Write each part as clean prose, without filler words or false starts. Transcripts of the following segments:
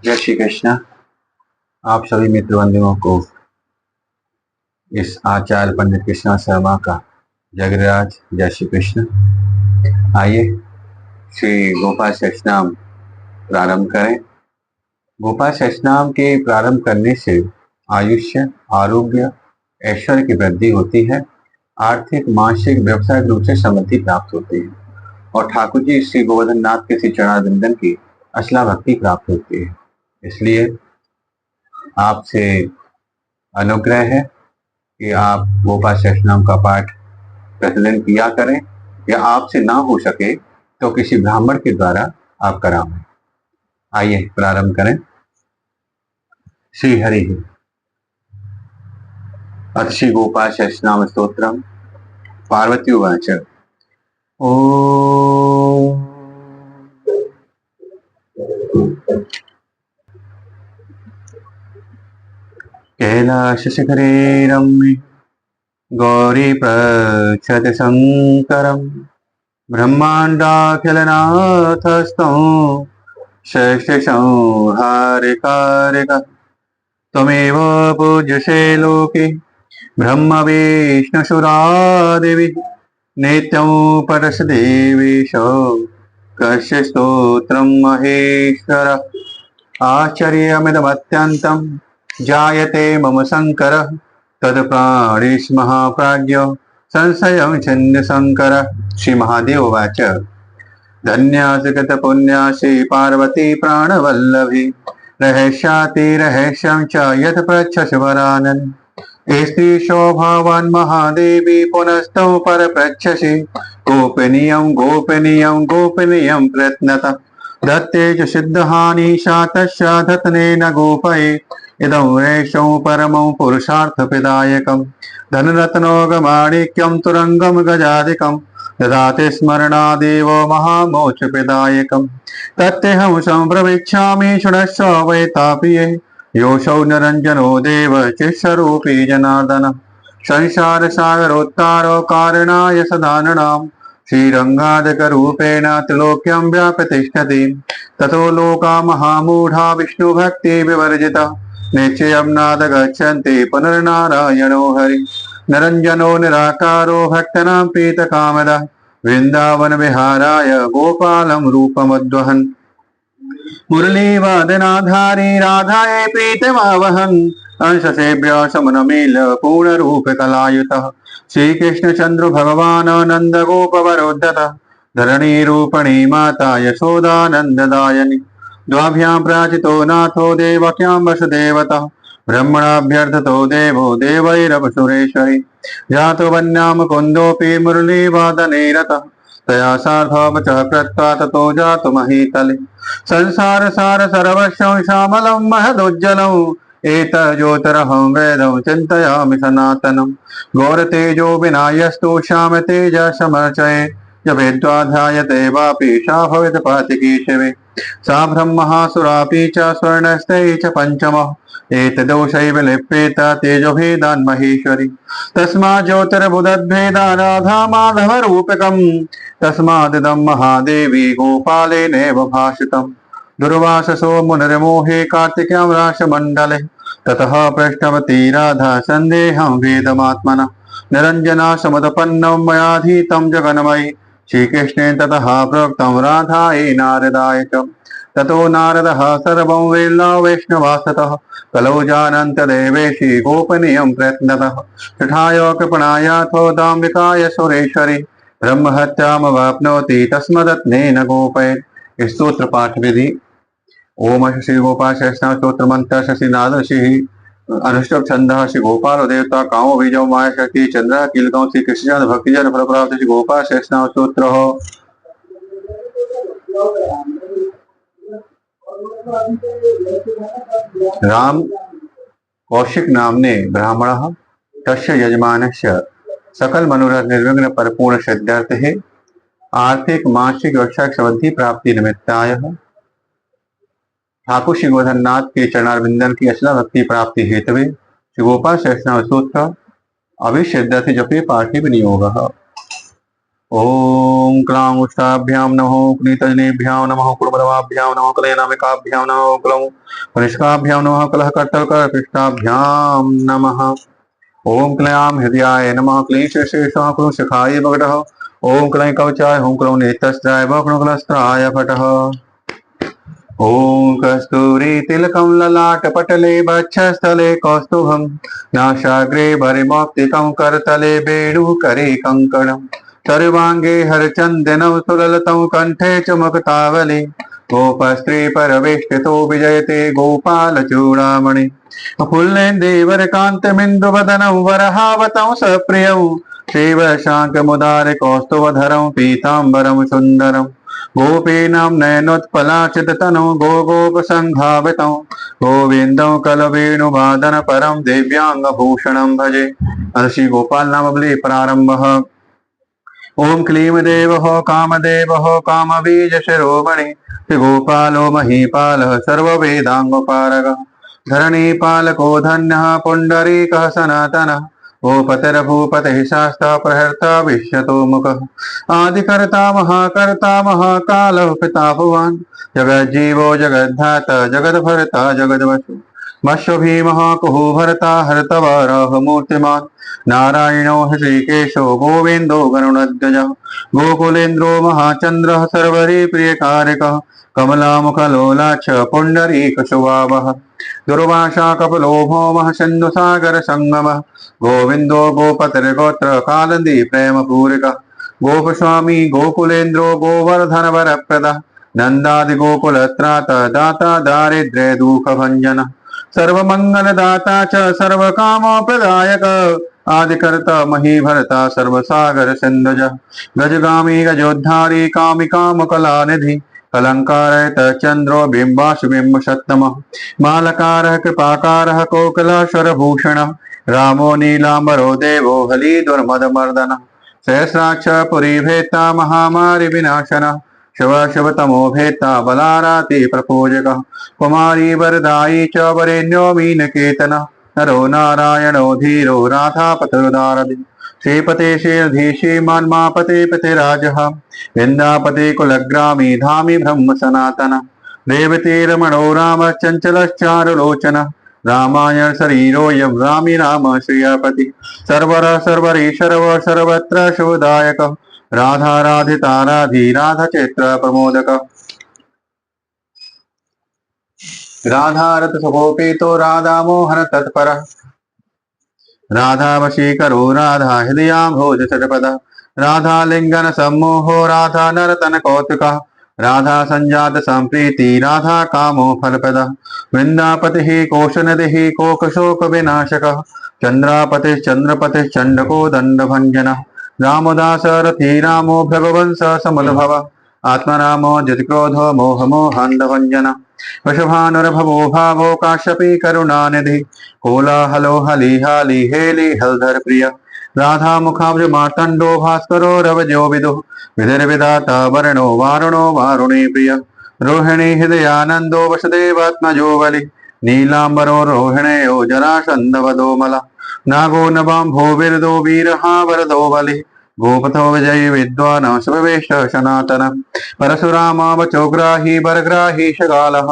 जय श्री कृष्ण। आप सभी मित्र बंधुओं को इस आचार्य पंडित कृष्णा शर्मा का जगराज जय श्री कृष्ण। आइए श्री गोपाल सहस्त्रनाम प्रारंभ करें। गोपाल सहस्त्रनाम के प्रारंभ करने से आयुष्य, आरोग्य, ऐश्वर्य की वृद्धि होती है, आर्थिक, मानसिक, व्यवसायिक रूप से समृद्धि प्राप्त होती है और ठाकुर जी श्री गोवर्धन नाथ के श्री चरणारविंदन की अचला भक्ति प्राप्त होती है। इसलिए आपसे अनुग्रह है कि आप गोपाल सहस्त्रनाम का पाठ प्रतिदिन किया करें, या आपसे ना हो सके तो किसी ब्राह्मण के द्वारा आप कराएं। आइए प्रारंभ करें। श्री हरि अथ श्री गोपाल सहस्त्रनाम स्तोत्रम। पार्वती उवाच ओम कैलाश शिखरे रम्य गौरी प्रक्षत शंकरम ब्रह्मांडाखिलनाथस्तं षष्ठसंहारिकारिक त्वमेव पूज्यसे लोके ब्रह्म विष्णुसुरादिभिः नित्यं पठस देवेश कस्य स्तोत्रं महेश्वर। आश्चर्यमिदमत्यन्तं जायते मम शङ्करः तत्प्राणिस्महाप्राज्ञो संशयं छन्दशङ्करः। श्री महादेव उवाच धन्यासि गतपुण्यासि पार्वती प्राणवल्लभी रहस्यातिरहस्यं च यत् पृच्छसि वरानन् स्त्री शोभावान् महादेवी पुनस्तौ परपृच्छसि गोपनीयं गोपनीयं गोपनीयं प्रयत्नतः दत्ते च सिद्धहानि सा तस्य धतनेन गोपये इदं रेषं परमं पुरुषार्थप्रदायकं धनरत्नोगमाणिक्यं तुरंगं गजादिकं ददाति स्मरणादेव महामोक्षप्रदायकं तत्तेऽहं सम्प्रविच्छामि शृणस्व वै तापये योऽसौ निरञ्जनो देव चित्स्वरूपी जनार्दन संसारसागरोत्तारो कारणाय सदाननां श्रीरङ्गाधकरूपेण त्रिलोक्यं व्यापतिष्ठति ततो लोका महामूढा विष्णुभक्तिविवर्जिता निश्चयं नाद गच्छन्ति पुनर्नारायणो हरि निरञ्जनो निराकारो भक्तानां प्रीतकामदः वृन्दावन विहाराय गोपालं रूपमुद्वहन् मुरलीवादनाधारी राधाये प्रीतमावहन् अंशसेभ्य समनमील पूर्णरूप कलायुतः श्रीकृष्णचन्द्र भगवान् नंद गोपवरोद्धतः धरणी रूपणी माता यशोदानन्ददायिनी द्वाभ्यां प्राचितो नाथो देवक्यां वसुदेवतः ब्रह्मणाभ्यर्थितो देवो देवैरवसुरेश्वरी जातो वन्यां कुन्दोऽपि मुरलीवादने रतः तया सार्धवचः कृत्वा ततो जातु महीतले संसार सार सर्वस्वं श्यामलं महदुज्जलं एतज्योतिरहं वेदं चिन्तयामि सनातनं घोरतेजो विनायस्तु श्याम तेज समर्चये जवेद्वाध्यायते वापि सा भवेत् पातिकी शिवे सा ब्रह्मसुरापि च स्वर्णस्ते च पंचमः एतदोषैव लिप्येत तेजोभेदान् महेश्वरी तस्मात् ज्योतिर्बुधद्भेदा राधा माधव रूपकम् तस्मादिदं महादेवी गोपालेनैव भाषितम् दुर्वाससो मुनिर्मोहे कार्तिक्यां राशमण्डले ततः पृष्ठवती राधा सन्देहं वेदमात्मनः निरञ्जना समुत्पन्नं मयाधीतं जगन्मयि श्रीकृष्णेन ततः प्रोक्तं राधायै नारदाय च ततो नारदः सर्वं वेल्ला वैष्णवास्ततः कलौ जानन्त देवेशि गोपनीयं प्रयत्नतः तथाय कृपणायाथो दाम्बिकाय सुरेश्वरी ब्रह्महत्यामवाप्नोति तस्मदत्नेन गोपयेत्। स्तोत्र पाठ विधि। ओम श्री गोपाल सहस्त्रनाम स्तोत्र मंत्र शशिनाद श्री अनुष्टुप छंद श्री गोपाल देवता कामो बीजो माया शक्ति चंद्र किलगांव श्री कृष्णचंद्र भक्तिजन फल प्राप्त श्री गोपाल सहस्त्रनाम स्तोत्र हो। राम कौशिक नामने ब्राह्मणः तस्य यजमानस्य सकल मनोरथ निर्विघ्न परिपूर्ण सिद्ध्यर्थे आर्थिक मासिक व्यवसायिक समृद्धि प्राप्ति निमित्ताय ठाकुर श्री गोवर्धन नाथ के चरणारविंदन की अचला भक्ति प्राप्ति हेतवे श्री गोपाल सहस्त्रनाम स्तोत्र अभिषेद्यर्थे जपे पाठे विनियोग। ओम क्लां उष्टाभ्यां नमो कुनीतजनेभ्यां नमः कुर्मदवाभ्यां नमः कलयनामिकाभ्यां नमः क्लौं कनिष्काभ्यां नमः कलहकट्टलकपिष्टाभ्यां नमः। ओम क्लैं हृदयाय नमः क्लीं शेषेशां क्लूं शिखाय भगटः। ओम क्लैं कवचाय हुं क्लौं नेत्रस्त्राय वक्णकुलस्त्राय फटः। ओम कस्तूरी तिलकं ललाटपटले वक्षस्थले कौस्तुभं नासाग्रे भरिमौक्तिकं करतले वेणुकरे कङ्कणम् सर्वाङ्गे हरचन्दनं सुललितं कण्ठे च मकतावली गोपस्त्री परवेष्टितो विजयते गोपालचूडामणि फुल्लेन्दीवरकान्तमिन्दुवदनं वरहावतं सप्रियं शिवशाङ्कमुदार कौस्तुभधरं पीताम्बरं सुन्दरम् गोपीनां नयनोत्पलाचिततनौ गोपसङ्घावितं गोविन्दं कलवेणुवादन परं दिव्याङ्गभूषणं भजे। श्री गोपाल नामावली प्रारंभ। ओम क्लीं देवः कामदेवः कामबीज शिरोमणि श्री गोपालो महीपालः सर्ववेदाङ्गपारगः धरणीपालको धन्यः पुण्डरीकः सनातनः गोपतिर्भूपतिः शास्ता प्रहर्ता विश्वतो मुखः आदिकर्ता महाकर्ता महाकालः पिता भुवान् जगज्जीवो जगद्धाता जगद्भर्ता जगद्वसु मत्स्य भीमः कुहु भर्ता हर्तवरः मूर्तिमान् नारायणो हृषिकेशो गोविन्दो गरुडध्वजः गोकुलेन्द्रो महाचन्द्रः सर्वरी प्रियकारिकः कमलामुखलोलाक्ष पुण्डरीकशुभावः दुर्वासा कपिलो भौमः सिन्धुसागरसङ्गमः गोविन्दो गोपतिर्गोत्र कालन्दी प्रेमपूरिकः गोपस्वामी गोकुलेन्द्रो गोवर्धनवरप्रदः नन्दादिगोकुलत्राता दाता दारिद्र्य दुःखभञ्जनः सर्वमङ्गलदाता च सर्वकामप्रदायक आदिकर्ता महीभर्ता सर्वसागर सिन्धुज गजगामी गजोद्धारी कामिकामुकलानिधि कलंकारत चंद्रो बिंबाशुबिंब सत्तमः मालकारः कृपाकारः कोकिलाश्वरभूषणः रामो नीलांबरो देवो हली दुर्मदमर्दनः सहस्राक्ष पुरी भेत्ता महामारी विनाशनः शिव शिवतमो भेत्ता बलाराति प्रपूजकः कुमारी वरदायी च वरेण्यो मीनकेतनः नरो नारायणो धीरो राधापतिरुदारधि श्रीपते श्रीधीशी मान्मापते पतिराजः विन्दापते कुलग्रामी धामी ब्रह्म सनातन देवती रमणो राम चञ्चलश्चारुलोचनः रामायण शरीरोऽयं रामी राम श्रियापति सर्वर सर्वरीशर्व सर्वत्र शुभदायकः राधा राधिता राधी राधा चैत्र प्रमोदक राधारत सुगोपीतो राधा मोहन तत्पर राधा वशीकरो राधा हृदयां भोज चटपद राधा लिंगन सम्मोहो राधा नरतन कौतुक राधा संजात संप्रीति राधा कामो फलपद वृंदापति कोशनदि कोकशोक विनाशक चंद्रापति चंद्रपति चंडको दंड भंजन रामदास रथी रामो भगवंस समुद्भव आत्मरामो जितक्रोधो मोह मोहांध भंजन वृषभानुर्भवो भावो काश्यपी करुणानिधि कोलाहलो हली हाली हेली हलधर प्रिय राधा मुखाब्ज मार्तंडो भास्करो रवजो विदुः विधिर्विधाता वर्णो वारुणो वारुणी प्रिय रोहिणी हृदयानंदो वसुदेवात्मजो बलि नीलांबरो रोहिणयो जरासंधवदो नागो नवाम्भो विरदो वीरहा वरदो बलि गोपथो विजयी विद्वान शिवेश सनातन परशुरामावचोग्राही वरग्राही शगालः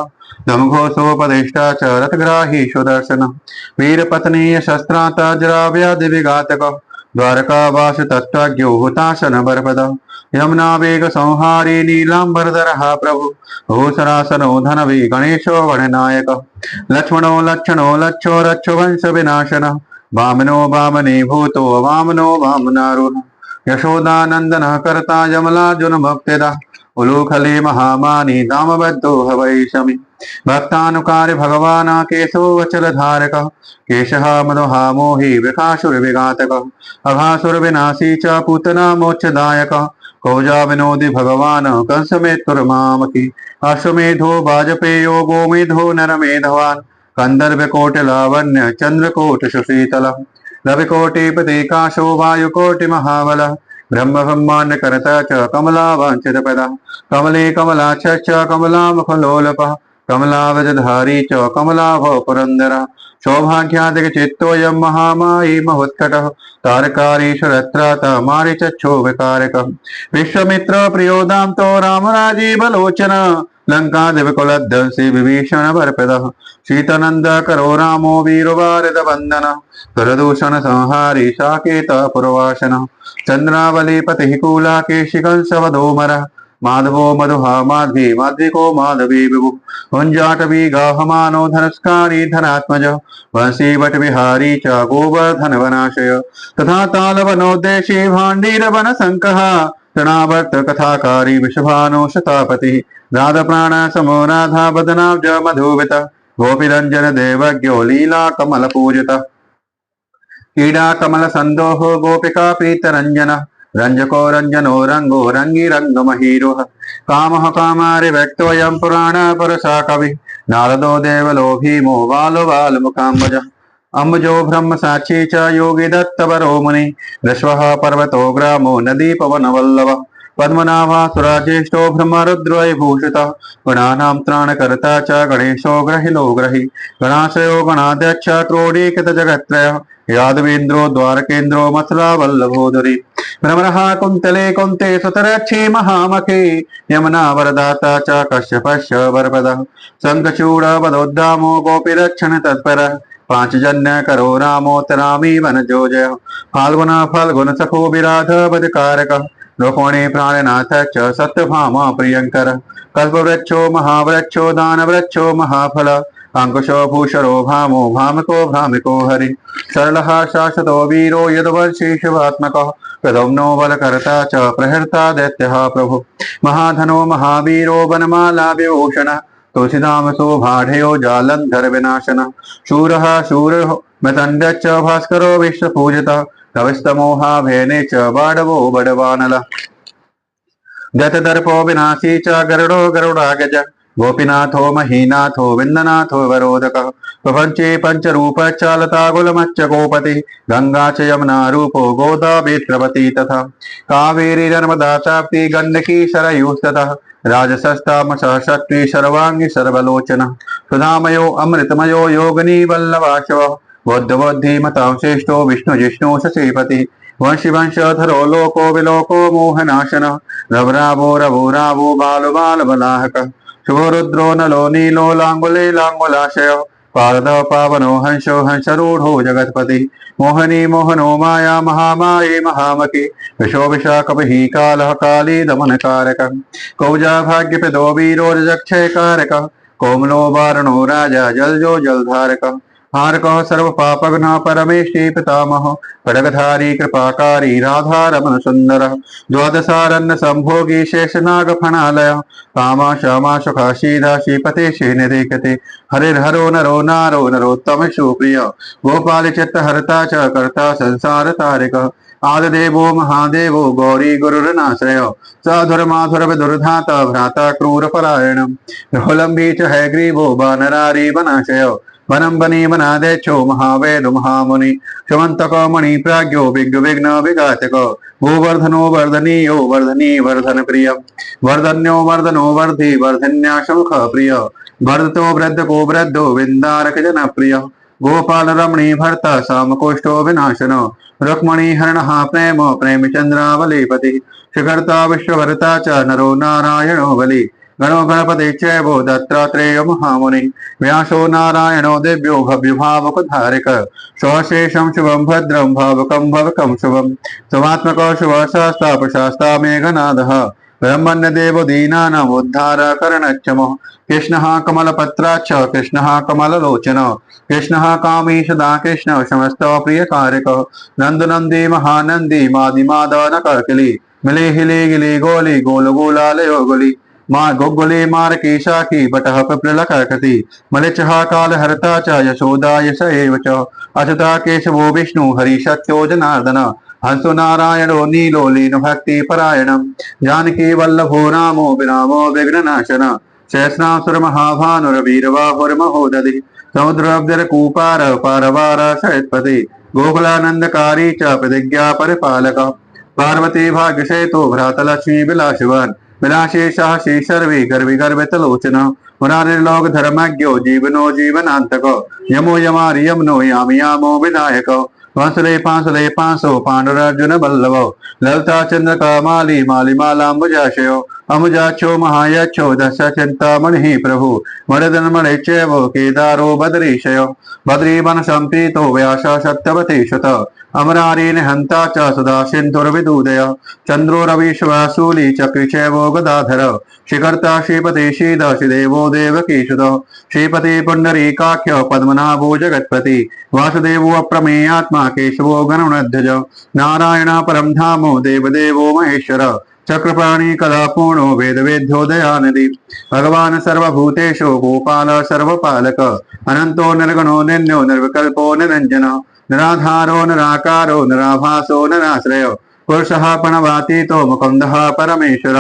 दमघोषोपदेष्टा च रथग्राही सुदर्शन वीरपत्नीय शस्त्रांतजराव्याधिविघातक द्वारकावास तत्त्वज्ञो हुताशन बरपद यमुना वेग संहारी नीलांबरधरः प्रभु भूसरासनो धनवी गणेशो गणनायक लक्ष्मणो लक्षणो लक्षो रक्षवंश विनाशन वामनो वामनी भूतो वामनो वामनारूढ़ यशोदानंदन कर्ता जमलार्जुन भक्तिदा उलूखले महामानी दामबद्धो हवै शमि भक्तानुकारी भगवान केशो वचल धारक केशः मदोहा मोहि वृकासुर विघातक अघासुर विनाशी च पूतना मोक्षदायक कौजा विनोदि भगवान कंस में तुरमामकी अश्वमेधो वाजपेयो गोमेधो नरमेधवान कंदर्भ कोट लावण्य चंद्रकोट सुशीतल रविकोटिपति काशो वायुकोटि महाबल ब्रह्म ब्रह्मांड करता च कमला वांछित पद कमले कमलाक्ष कमला मुखलोलप कमलावजधारी च कमलाभ पुरंदर सौभाग्यादिक चित्तोऽयं महामायी महोत्कटः तारकारीशरत्राता मारीचक्षो विकारक विश्वमित्र प्रियोदां तो राम राजीवलोचन लंकादिविकुलध्वंसी विभीषण भरप्रदः शीतनंद करो रामो वीरवारिद वंदन दुरदूषण संहारी साकेत पुरवासन चंद्रावली पति कूलाकेशिकंसवधूमर माधवो मधुहा माध्वी माध्विको माधवी विभु कुंजाटवी गाहमानो धनस्कारी धनात्मज वंशी वट विहारी च गोवर्धन वनाशय तथा तालवनोद्देशी भाण्डीर वन संकः तृणावर्त कथाकारी विषभानो शतापति राध प्राण समो राधा बदनाब्ज मधुवित गोपीरंजन देवज्ञो लीला कमल पूजित क्रीडा कमल संदोहो गोपिका प्रीत रंजन रंजको रंजनो रंगो रंगी रंग महीरोह कामः कामारि व्यक्तोऽयं पुराण पुरुषा कवि नारदो देवलो भीमो बालो बाल मुकाम्बज अम्बजो ब्रह्म साक्षी च योगी दत्तवरो मुनि ऋष्वः पर्वतो ग्रामो नदी पवन वल्लभ पद्मनाभा सुराज्येष्ठो ब्रह्मरुद्रो भूषितः गणानां त्राणकर्ता च गणेशो ग्रहिलो ग्रही गणाश्रयो गणाध्यक्ष क्रोडीकृत जगत्त्रयः यादवेन्द्रो द्वारकेन्द्रो मथुरा वल्लभोदरी भ्रमरः कुन्तले कुन्ते सुतरक्षी महामखे यमुना वरदाता च कश्यपश्च वरपदः शङ्खचूड वदोद्दामो गोपीरक्षण तत्परः पांचजन्य करो रामोत्तरामी वनजो जय फाल्गुन फल्गुन सखो विराध वधकारक रुक्मणी प्राणनाथ च सत्यभामा प्रियंकर कल्पवृक्षो महावृक्षो दानवृक्षो महाफल अंकुशो भूषरो भामो भामको भ्रामिको हरि सरलः शाश्वतो वीरो यदवर्षी शिवात्मकः प्रदम्नो बलकर्ता च प्रहर्ता दैत्यः प्रभु महाधनो महावीरो वनमाला विभूषण तुलसीधाम सौभाढयो जालंधर विनाशन शूरः शूरो मृतंड भास्करो विश्वपूजितः कविस्तमोहा भेने च बाडवो बडवानल गतदर्पो विनाशी च गरुडो गरुडागज गोपीनाथो महीनाथो विंदनाथो वरोदकः प्रपंचे पंचरूप चालतागुलमच्च गोपति गंगा च यमुना रूपो गोदा वेत्रवती तथा कावेरी नर्मदा ताप्ती गंडकी सरयूस्ततः राजसस्तामसः शक्ति सर्वांगी सर्वलोचन सुधामयो अमृतमयो योगिनी वल्लभाशवः बौद्धबुद्धिमतां श्रेष्ठो विष्णु जिष्णु शशीपति वंशी वंशधरो लोको विलोको मोहनाशन रवरावो रवो रावो बाल बाल बलाहक शुभो रुद्रो नलो नीलो लांगुले लांगुलाशय पारद पावनो हंसो हंसरूढ़ो जगतपति मोहनी मोहनो माया महामाये महामकी विशो विशाखपहि कालः काली दमन कारक कौजा भाग्य प्रदो वीरो रजक्षय कारक कोमलो वारणो राजा जलजो जलधारक हारक सर्व पापघ्न परमेष्टि पितामह खड्गधारी कृपाकारी राधा रमन सुंदर द्वादशारण्य संभोगी शेषनाग फणालय कामा श्यामा सुखा शीधा श्रीपते श्रीनिधिकते हरिर्हरो नरो नारो नरोत्तम सुप्रिय गोपाल चित्त हरता च कर्ता संसार तारिक आदिदेवो महादेवो गौरी गुरुरनाश्रय साधुर माधुर विदुर्धाता भ्राता क्रूर परायण रोलंबी च है ग्रीवो वानरारी वनाशय वनम बनी वनादेच्छो महावेद महामुनि शमंतक मणि प्राज्ञो विघ्न विघ्न विघातक गोवर्धनो वर्धनीयो वर्धनी वर्धन प्रिय वर्धन्यो वर्धनो वर्धि वर्धन्या शमुख प्रिय वर्धतो वृद्ध को वृद्धो विंदारक जन प्रिय गोपाल रमणी भर्ता सामकोष्ठो विनाशन रुक्मणी हरण प्रेम प्रेम चंद्रावलीपति शिखरता विश्वभरता च नरो नारायणो बलि गणो गणपति चैवो दत्तात्रेय महामुनि व्यासो नारायणो दिव्यो भव्य भावक धारिक सौशेषम शुभम भद्रम भावकम भवकम शुभम शुभात्मक शुभ शास्ता प्रशास्ता मेघनादः ब्रह्मण्य देव दीनानाम उद्धार करणक्षम कृष्णः कमलपत्राक्ष कृष्णः कमललोचन कृष्णः कामी सदा कृष्ण समस्त प्रिय कारक नंदनंदी महानंदी मादि मादन कर्किली मिली हिली गिली गोली गोल गोलालयो गोली माँ गोगुले मार की शाखी बटह प्रलकति मलिचहा काल हरता च यशोदा यश एव च अचता केशवो विष्णु हरि सत्यो जनार्दन हंसो नारायणो नीलो लीन भक्ति परायणम जानकी वल्लभो रामो विरामो विघ्ननाशन सहस्रासुर महाभानुरवीरबाहुर महोदधि समुद्रब्धर कूपार पारवार सहितपति गोकुलानंदकारी च प्रतिज्ञा परिपालक पार्वती भाग्य सेतु भ्रात लक्ष्मी विलासवान विलासी साहसी सर्वी गर्वी गर्भित लोचन मुरारिर्लोक धर्मज्ञो जीवनो जीवनांतको यमो यमारियम नो याम यामो विनायको वासुले पांसो पांडुरार्जुन बल्लभो ललिता चंद्र कामाली मालिमालाम्बुजाशयो अमुजाक्षो महायक्षो दश चिंतामणि प्रभु मणिधर्मणिचैव केदारो बद्रीशयो बद्रीवन संप्रीतो व्यास सत्यवती शुत अमरारीन हंता च सदा सिंधुर्विदूदय चंद्रो रविश्वासूली चक्रिचैवो गदाधर शिखर्ता श्रीपति श्रीदेवो देवकीसुत श्रीपति पुंडरीकाख्य पद्मनाभो जगत्पति वासुदेवो अप्रमेयात्मा केशवो गणध्वज नारायण परम धामो देवदेवो महेश्वर चक्रपाणी कलापूर्णो वेद वेद्यो दयानिधि भगवान सर्वभूतेषु गोपाल सर्वपालक अनंतो निर्गुणो निन्यो निर्विकल्पो निरंजन निराधारो निराकारो निराभासो निराश्रयो पुरुषः प्रणवातीतो मुकुन्दः परमेश्वर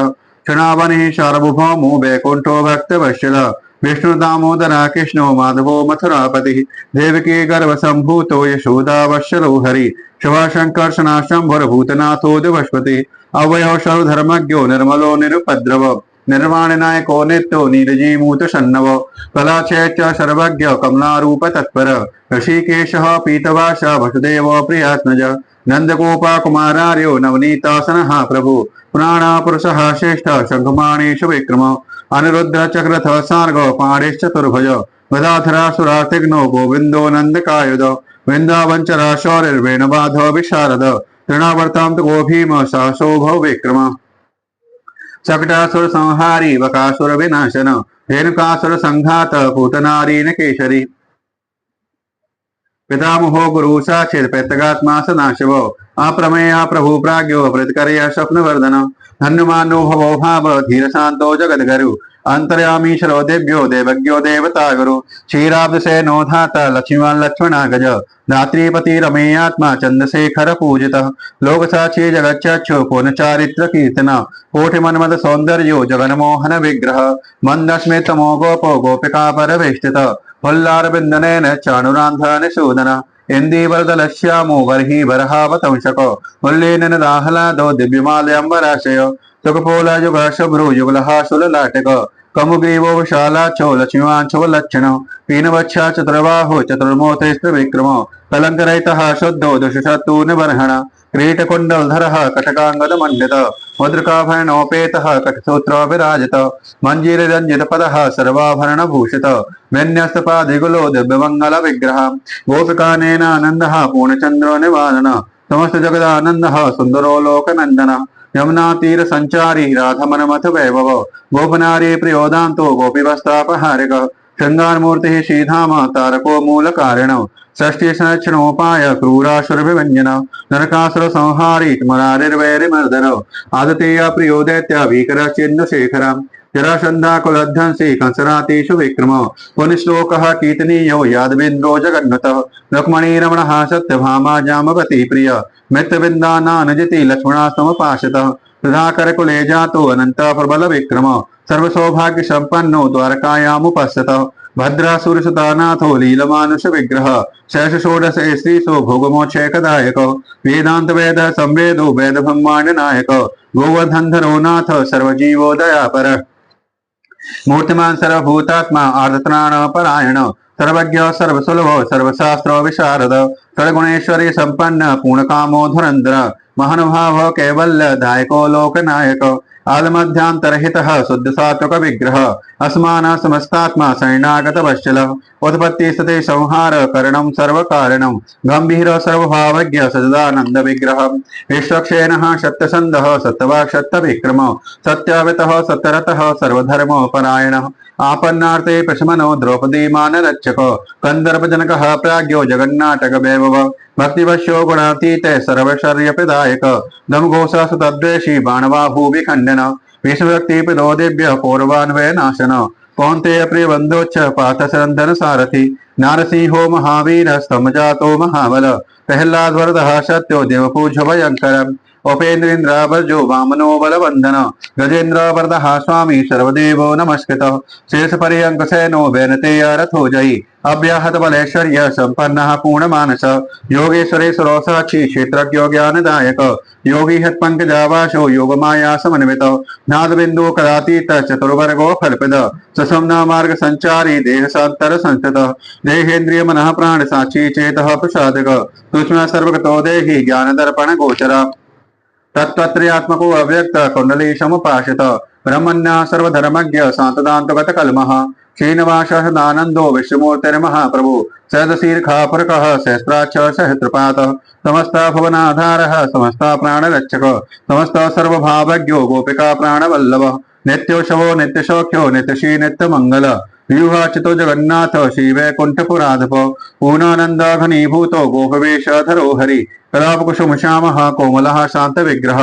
क्षणावनि सार्वभौमो वैकुंठो भक्तवत्सल विष्णु दामोदर कृष्णो माधवो मथुरापति देवकी गर्भ संभूतो यशोदा वत्सलो हरि शिवशंकर शनाशंभर भूतनाथो दिवस्पति अवयो सर्वधर्मज्ञो निर्मलो निरुपद्रव निर्वाण नायको नित्यो नीरजीमूत सन्नव कलाचैच सर्वज्ञ कमलारूप तत्पर ऋषिकेश पीतवास वसुदेव प्रियात्मज नंदगोपा कुमारार्यो नवनीतासन प्रभु पुराण पुरुष श्रेष्ठ शंखमाणेश विक्रम अनिरुद्ध चक्रथ सार्ग पाणेश्चतुर्भुज गदाधरासुरातिघ्नो गोविंदो नंदकायुध वृंदावंचरा शौरिर्वेणुबाधो विशारद तृणावर्तां गो भीम साहसो भव विक्रम शकटासुर संहारी वकासुर विनाशन रेणुकासुर संघात पूतनारीन केशरी पितामहो गुरु साक्षित प्रत्यगात्मा सदाशिव अप्रमेय प्रभु प्राज्ञो प्रतिकर्य स्वप्नवर्धन धन्यमानो भवो भाव धीर शांतो जगद्गुरु अंतर्यामीश्वरो देव्यो देवज्ञो देवता गुरु क्षीराब्द से नोधाता लक्ष्मीवान लक्ष्मण गज धात्रीपति रमेयात्मा चंद्रशेखर पूजित लोक साक्षी जगच्चो पूर्ण चारित्र कीर्तना कोटि मनमद सौंदर्यो जगन्मोहन विग्रह मंदस्मित मो गोपो गोपिका परवेष्टित फुल्लारविंदनेन चाणुरांधन शोधन इंदीवरदलश्यामो वर्हि वरहावतंशको मुल्लेन दाहलादो दिव्यमाल्यंबराशयो सुखपोला युग शुभ्रो युगलहा सुललाटक कमुग्रीवो विशालाक्षो लक्ष्मीवांशो लक्षण पीनवच्छा चतुर्बाहो चतुर्मोते विक्रमो कलंकरहितः शुद्धो दुष्शत्रुनिबर्हण क्रीटकुण्डलधरः कटकांगदमण्डित मुद्रिकाभरणोपेतः कटसूत्रो विराजित मञ्जीररञ्जितपदः सर्वाभरणभूषित विन्यस्तपादिगुलो दिव्यमङ्गल विग्रह गोपिकानेनानन्दः पूर्णचन्द्रो निवारण समस्त जगदानन्दः सुन्दरो लोकनन्दन यमुना तीर संचारी राधमन मथ वैभव गोपनारी प्रियोदांतो गोपीवस्तापहारिक श्रृंगार मूर्ति श्रीधाम तारको मूल कारण षष्ठी संरक्षणोपाय क्रूरासुरभिव्यंजन नरकासुर संहारी मुरारिर्वैरिमर्दन आदतेय प्रियो दैत्य भीकर चिन्ह शेखर जरासंधा कुलध्वंसी कंसरातीषु विक्रम पुनिश्लोकः कीर्तनीयो यादवेन्द्रो जगन्नुत रुक्मणी रमणः सत्यभामा जामवती प्रिय मित्रविन्दानानजति लक्ष्मणास्तमपाशितः सुधाकर कुले जातो अनंत प्रबल विक्रम सर्वसौभाग्य संपन्नो द्वारकायामुपस्थित भद्रासुरसुतानाथो लीलमानुष विग्रह शेष षोडश श्रीसो भोगमोक्षैकदायक वेदांत वेद संवेदो वेद ब्रह्मांड नायक गोवर्धनधरो नाथ सर्वजीवो दयापर मूर्तिमान सर्वभूतात्मा आर्तत्राण परायण सर्वज्ञ सर्वसुलभ सर्वशास्त्र विशारद सर्वगुणेश्वरी संपन्न पूर्णकामो धुरंधर महानुभाव कैवल्य दायको लोकनायक आलमध्यांतरहितः शुद्ध सात्वक विग्रह अस्मान समस्तात्मा शरणागत वत्सल उत्पत्ति स्थिति संहार करणं सर्व कारणं गंभीर सर्वभावज्ञ सदानंद विग्रह विश्वक्षेणः सत्यसंधः सत्यवाक् सत्य विक्रम सत्यावितः सत्यरतः सर्वधर्म परायणः आपन्नार्थे प्रशमनो द्रौपदी मान रक्षक कंदर्प जनक प्राज्ञो जगन्नाटक वैभव भक्तिवश्यो गुणातीत सर्वशर्य प्रदायक दम घोषा सुतद्वेषी बाणवा भूवि खंडन विष्णुभक्ति पिदो दिव्य पौरवान्वय नाशन कौन्तेय प्रिय बंधोच्च पाथ सरंधन सारथि नारसिंहो महावीर स्तंभ जातो महाबल प्रहलाद वरदः सत्यो देवपूज्य भयंकर उपेन्द्रेन्द्र वर्जो वामनो बलवंदन गजेन्द्र वरदः स्वामी सर्वदेवो नमस्कृतः शेष पर्यंक सैनो वैनते रथो जयी अव्याहत बलेश्वर्य संपन्नः पूर्णमानस योगेश्वरेश्वरो साक्षी क्षेत्रज्ञो ज्ञानदायक योगी हत्पंकजावासो योगमाया समन्वित नाद बिंदु कदातीत चतुर्वर्गो फलप्रद ससमना मार्ग संचारी देह सांतर संस्थित देहेन्द्रिय मनः प्राण साक्षी चेतः प्रसादक सूक्ष्म सर्वगतो देहि ज्ञान दर्पण गोचर तत्त्वत्रयात्मको अव्यक्त कुंडली समुपासित ब्रह्मण्य सर्वधर्मज्ञ सांतदान्तगत कलमः श्रीनिवासः दानंदो विष्णुमूर्तिर्महाप्रभु सदशीर्षापुरकः सहस्राक्ष सहस्रपातः समस्त भुवनाधारः समस्त प्राणरक्षक समस्त सर्वभावज्ञो गोपिका प्राणवल्लभः नित्योशवो नित्यसौख्यो नित्यश्री नित्यमंगल व्यूहाचितो जगन्नाथ श्री वैकुंठपुराधप पूर्णानंद घनीभूतो गोपवेशधरो हरि कलापकुसुम श्यामः कोमलः शांत विग्रह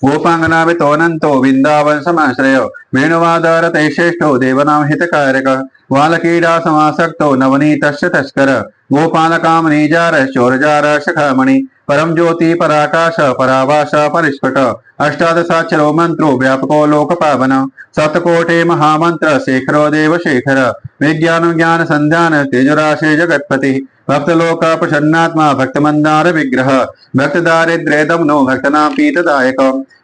गोपांगना वितोनंतो वृंदावन समाश्रय वेणुवादरते श्रेष्ठो देवनाम हितकारक बालकीड़ा समासक्तो नवनीतस्य तस्कर गोपाल कामनीजार चोरजार शखामणि परम ज्योति पराकाश परावास परिस्फुट अष्टादशाक्षरो मंत्रो व्यापको लोक पावन सतकोटे महामंत्र शेखरो देव शेखर विज्ञान ज्ञान संध्यान तेजराशे जगत्पति भक्तलोक प्रसन्नात्मा भक्तमंदार विग्रह भक्त दारिद्र्य दमनो भक्तनाम पीतदायक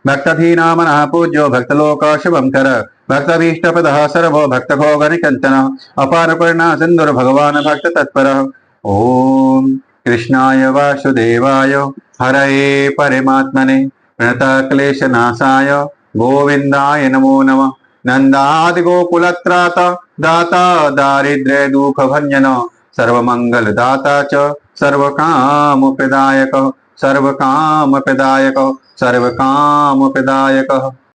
भक्तधीना मनः पूज्यो भक्तलोक शुभंकर भक्तभीष्टपदः सर्वो भक्तभोग निकंचन अपार पूर्णा सिंधुर भगवान भक्त तत्पर ओम कृष्णाय वासुदेवाय हरये परमात्मने प्रणतक्लेशनाशाय गोविंदाय नमो नमः नंदादि गोकुलत्रात दाता दारिद्र्य दुख भंजन सर्वमंगल दाता च सर्वकाम प्रदायक सर्वकाम प्रदायक सर्वकाम प्रदायक।